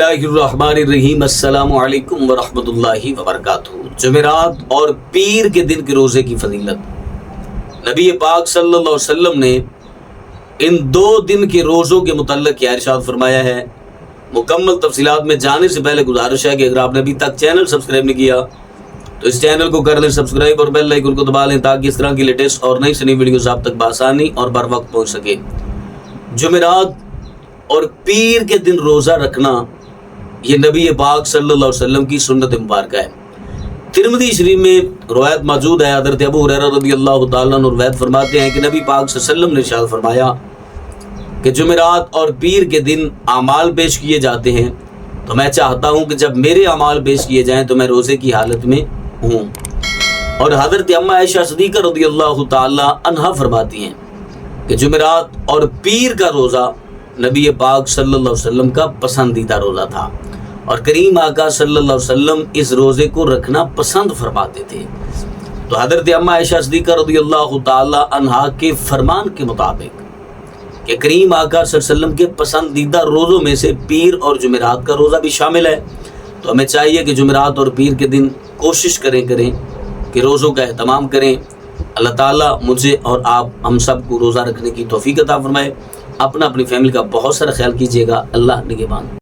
اللہ الرحمن الرحیم۔ السلام علیکم ورحمۃ اللہ وبرکاتہ۔ جمعرات اور پیر کے دن کے روزے کی فضیلت۔ نبی پاک صلی اللہ علیہ وسلم نے ان دو دن کے روزوں کے متعلق کیا ارشاد فرمایا ہے، مکمل تفصیلات میں جانے سے پہلے گزارش ہے کہ اگر آپ نے ابھی تک چینل سبسکرائب نہیں کیا تو اس چینل کو کر لیں سبسکرائب اور بیل آئیکن کو دبا لیں تاکہ اس طرح کی لیٹسٹ اور نئی سے نئی ویڈیوز آپ تک بآسانی اور بر وقت پہنچ سکے۔ جمعرات اور پیر کے دن روزہ رکھنا یہ نبی پاک صلی اللہ علیہ وسلم کی سنت مبارکہ ہے۔ ترمذی شریف میں روایت موجود ہے، حضرت ابو ہریرہ رضی اللہ تعالیٰ عنہ روایت فرماتے ہیں کہ نبی پاک صلی اللہ علیہ وسلم نے ارشاد فرمایا کہ جمعرات اور پیر کے دن اعمال پیش کیے جاتے ہیں تو میں چاہتا ہوں کہ جب میرے اعمال پیش کیے جائیں تو میں روزے کی حالت میں ہوں۔ اور حضرت اما عائشہ صدیقہ رضی اللہ تعالیٰ عنہا فرماتی ہیں کہ جمعرات اور پیر کا روزہ نبی پاک صلی اللہ علیہ وسلم کا پسندیدہ روزہ تھا اور کریم آقا صلی اللہ علیہ وسلم اس روزے کو رکھنا پسند فرماتے تھے۔ تو حضرت اما عائشہ صدیقہ رضی اللہ تعالی عنہا کے فرمان کے مطابق کہ کریم آقا صلی اللہ علیہ وسلم کے پسندیدہ روزوں میں سے پیر اور جمعرات کا روزہ بھی شامل ہے، تو ہمیں چاہیے کہ جمعرات اور پیر کے دن کوشش کریں کہ روزوں کا اہتمام کریں۔ اللہ تعالیٰ مجھے اور آپ ہم سب کو روزہ رکھنے کی توفیق عطا فرمائے۔ اپنی فیملی کا بہت سارا خیال کیجیے گا۔ اللہ نگہبان۔